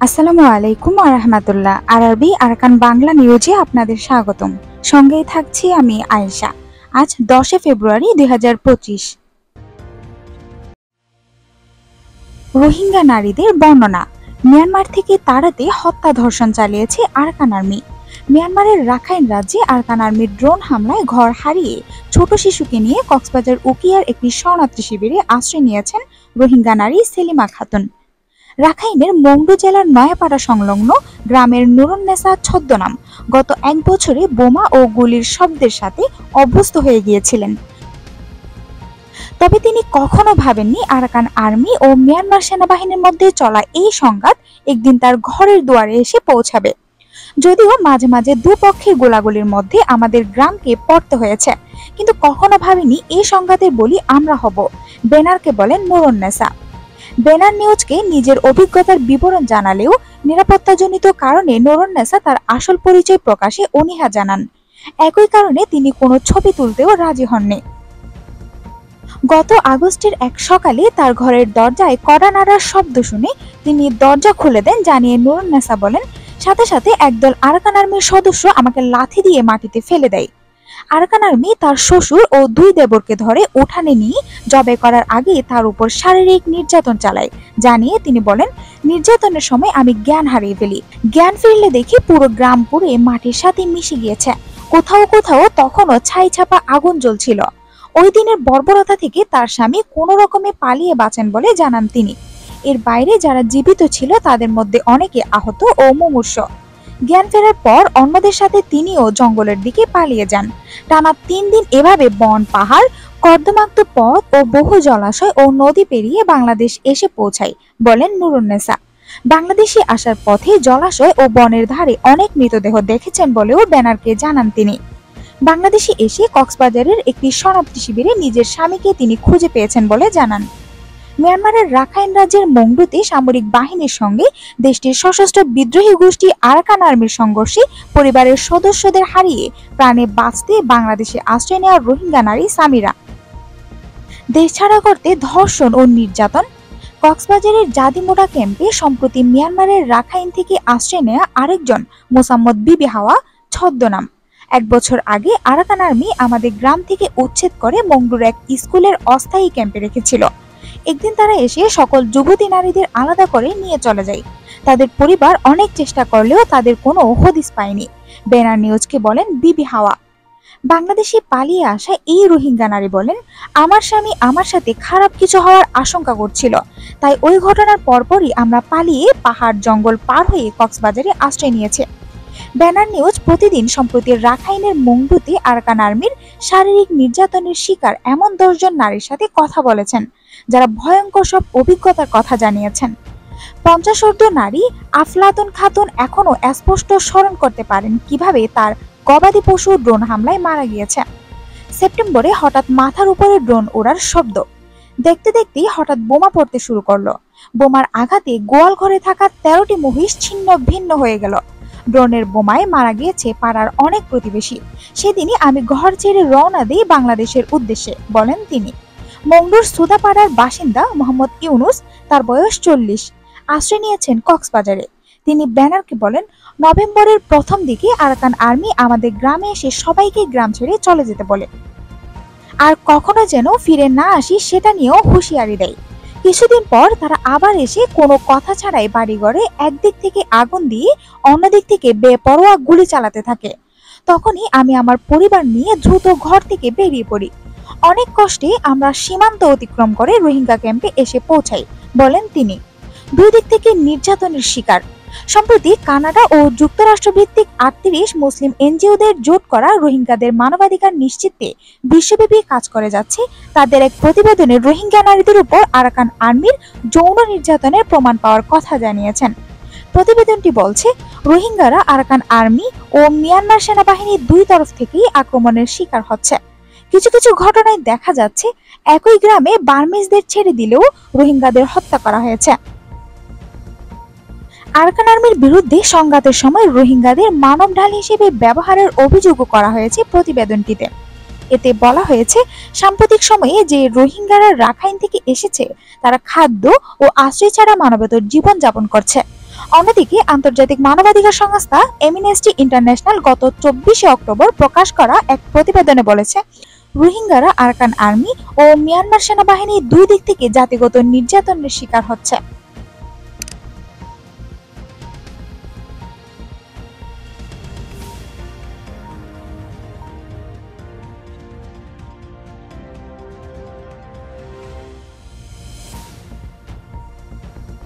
আসসালামু আলাইকুম ওয়া রাহমাতুল্লাহ। আরবি আরাকান বাংলা নিউজে আপনাদের স্বাগতম। সঙ্গেই থাকছি আমি আয়েশা। আজ 10 ফেব্রুয়ারি 2025। রোহিঙ্গা নারীদের বর্ণনা। মিয়ানমার থেকে তাড়াতে হত্যা ধর্ষণ চালিয়েছে আরাকান আর্মি। মিয়ানমারের রাখাইন রাজ্যে আরাকান আর্মির ড্রোন হামলায় ঘর হারিয়ে ছোট শিশুকে নিয়ে কক্সবাজার উকিয়ার একটি শরণার্থী শিবিরে আশ্রয় নিয়েছেন রোহিঙ্গা নারী সেলিমা খাতুন। রাখাইনের মংডু জেলার নয়াপাড়া সংলগ্ন গ্রামের নুরুন্নেসা ছদ্মনাম গত 1 বছরে বোমা ও গুলির শব্দের সাথে অভ্যস্ত হয়ে গিয়েছিলেন। তবে তিনি কখনো ভাবেননি আরাকান আর্মি ও মিয়ানমার সেনাবাহিনীর মধ্যে চলা এই সংঘাত একদিন তার ঘরের দুয়ারে এসে পৌঁছাবে। যদিও মাঝে মাঝে দুপক্ষের গোলাগুলির মধ্যে আমাদের গ্রামকে পড়তে হয়েছে, কিন্তু কখনো ভাবিনি এই সংঘাতের বলি আমরা হব, বেনারকে বলেন নুরুন্নেসা। বেনার নিউজকে নিজের অভিজ্ঞতার বিবরণ জানালেও নিরাপত্তাজনিত কারণে নুরুন্নেসা তার আসল পরিচয় প্রকাশে অনীহা জানান। একই কারণে তিনি কোনো ছবি তুলতেও রাজি হননি। গত আগস্টের এক সকালে তার ঘরের দরজায় কড়া নাড়ার শব্দ শুনে তিনি দরজা খুলে দেন, জানিয়ে নুরুন্নেসা বলেন, সাথে সাথে একদল আরাকান আর্মির সদস্য আমাকে লাথি দিয়ে মাটিতে ফেলে দেয়। আরাকান আর্মি তার শ্বশুর ও 2 দেবরকে ধরে উঠানে নিয়ে জবাই করার আগে তার উপর শারীরিক নির্যাতন চালায়, জানিয়ে তিনি বলেন, নির্যাতনের সময় আমি জ্ঞান হারিয়ে ফেলি। জ্ঞান ফিরলে দেখি পুরো গ্রাম পুড়ে মাটির সাথে মিশে গিয়েছে। কোথাও কোথাও তখনও ছাই ছাপা আগুন জ্বলছিল। ওই দিনের বর্বরতা থেকে তার স্বামী কোনো রকমে পালিয়ে বাঁচেন বলে জানান তিনি। এর বাইরে যারা জীবিত ছিল তাদের মধ্যে অনেকে আহত ও মুমূর্ষু। জ্ঞান ফেরার পর অন্যদের সাথে তিনিও জঙ্গলের দিকে পালিয়ে যান। টানা 3 দিন এভাবে বন, পাহাড়, কর্দমাক্ত পথ ও বহু জলাশয় ও নদী পেরিয়ে বাংলাদেশ এসে পৌঁছায়, বলেন নুরুন্নেসা। বাংলাদেশে আসার পথে জলাশয় ও বনের ধারে অনেক মৃতদেহ দেখেছেন বলেও ব্যানারকে জানান তিনি। বাংলাদেশে এসে কক্সবাজারের একটি শরণার্থী শিবিরে নিজের স্বামীকে তিনি খুঁজে পেয়েছেন বলে জানান। মিয়ানমারের রাখাইন রাজ্যের মংডুতে সামরিক বাহিনীর সঙ্গে দেশটির সশস্ত্র বিদ্রোহী গোষ্ঠী আরাকান আর্মির সংঘর্ষে পরিবারের সদস্যদের হারিয়ে প্রাণে বাঁচতে বাংলাদেশে আশ্রয় নেওয়া রোহিঙ্গা নারী সামিরা। দেশ ছাড়া করতে ধর্ষণ ও নির্যাতন। কক্সবাজারের জাদিমোড়া ক্যাম্পে সম্প্রতি মিয়ানমারের রাখাইন থেকে আশ্রয় নেওয়া আরেকজন মোসাম্মদ বিবি হাওয়া ছদ্মনাম। 1 বছর আগে আরাকান আর্মি আমাদের গ্রাম থেকে উচ্ছেদ করে মংডুর এক স্কুলের অস্থায়ী ক্যাম্পে রেখেছিল। একদিন তারা এসে সকল যুবতী নারীদের আলাদা করে নিয়ে চলে যায়। তাদের পরিবার অনেক চেষ্টা করলেও তাদের কোনো হদিস পায়নি। বেনার নিউজকে বলেন বিবি হাওয়া। বাংলাদেশে পালিয়ে আসা এই রোহিঙ্গা নারী বলেন, আমার স্বামী আমার সাথে খারাপ কিছু হওয়ার আশঙ্কা করছিল, তাই ওই ঘটনার পরপরই আমরা পালিয়ে পাহাড় জঙ্গল পার হয়ে কক্সবাজারে আশ্রয় নিয়েছে। বেনার নিউজ প্রতিদিন সম্প্রতি রাখাইনের মংডুতে আরাকান আর্মির শারীরিক নির্যাতনের শিকার এমন 10 জন নারীর সাথে কথা বলেছেন, যারা ভয়ঙ্কর সব অভিজ্ঞতার কথা জানিয়েছেন। 50 ঊর্ধ্ব নারী আফলাতুন খাতুন এখনো স্পষ্ট স্মরণ করতে পারেন কিভাবে তার গবাদি পশু ড্রোন হামলায় মারা গিয়েছে। সেপ্টেম্বরে হঠাৎ মাথার উপরে ড্রোন ওড়ার শব্দ, দেখতে দেখতেই হঠাৎ বোমা পড়তে শুরু করলো। বোমার আঘাতে গোয়াল ঘরে থাকা 13টি মহিষ ছিন্ন ভিন্ন হয়ে গেল। ড্রোনের বোমায় মারা গিয়েছে পাড়ার অনেক প্রতিবেশী। সেদিনই আমি ঘর ছেড়ে রওনা দিই বাংলাদেশের উদ্দেশ্যে, বলেন তিনি। মংডুর সুদাপাড়ার বাসিন্দা মোহাম্মদ ইউনুস, তার বয়স 40, আশ্রয় নিয়েছেন কক্সবাজারে। তিনি ব্যানারকে বলেন, নভেম্বরের প্রথম দিকে আরাকান আর্মি আমাদের গ্রামে এসে সবাইকে গ্রাম ছেড়ে চলে যেতে বলে, আর কখনো যেন ফিরে না আসি সেটা নিয়েও হুঁশিয়ারি দেয়। কিছুদিন পর তারা আবার এসে কোনো কথা ছাড়াই বাড়িঘরে একদিক থেকে আগুন দিয়ে অন্যদিক থেকে বেপরোয়া গুলি চালাতে থাকে। তখনই আমি আমার পরিবার নিয়ে দ্রুত ঘর থেকে বেরিয়ে পড়ি। অনেক কষ্টে আমরা সীমান্ত অতিক্রম করে রোহিঙ্গা ক্যাম্পে এসে পৌঁছাই, বলেন তিনি। 2 দিক থেকে নির্যাতনের শিকার। সম্প্রতি কানাডা ও যুক্তরাষ্ট্র ভিত্তিক 38 মুসলিম এনজিওদের জোট করা রোহিঙ্গাদের মানবাধিকার নিশ্চিতে বিশ্বব্যাপী কাজ করে যাচ্ছে তাদের এক প্রতিবেদনে রোহিঙ্গা নারীদের উপর আরাকান আর্মির যৌন নির্যাতনের প্রমাণ পাওয়ার কথা জানিয়েছেন। প্রতিবেদনটি বলছে, রোহিঙ্গারা আরাকান আর্মি ও মিয়ানমার সেনাবাহিনী 2 তরফ থেকেই আক্রমণের শিকার হচ্ছে। কিছু কিছু ঘটনায় দেখা যাচ্ছে একই গ্রামে বার্মিজদের ছেড়ে দিলেও রোহিঙ্গাদের হত্যা করা হয়েছে। আরাকান আর্মির বিরুদ্ধে সংঘাতের সময় রোহিঙ্গাদের মানব ঢাল হিসেবে ব্যবহারের অভিযোগও করা হয়েছে প্রতিবেদনটিতে। এতে বলা হয়েছে, সাম্প্রতিক সময়ে যে রোহিঙ্গারা রাখাইন থেকে এসেছে তারা খাদ্য ও আশ্রয় ছাড়া মানবেতর জীবন যাপন করছে। অন্যদিকে আন্তর্জাতিক মানবাধিকার সংস্থা এমনেস্টি ইন্টারন্যাশনাল গত 24শে অক্টোবর প্রকাশ করা এক প্রতিবেদনে বলেছে, রোহিঙ্গারা আরাকান আর্মি ও মিয়ানমার সেনাবাহিনী দুই দিক থেকে জাতিগত নির্যাতনের শিকার হচ্ছে।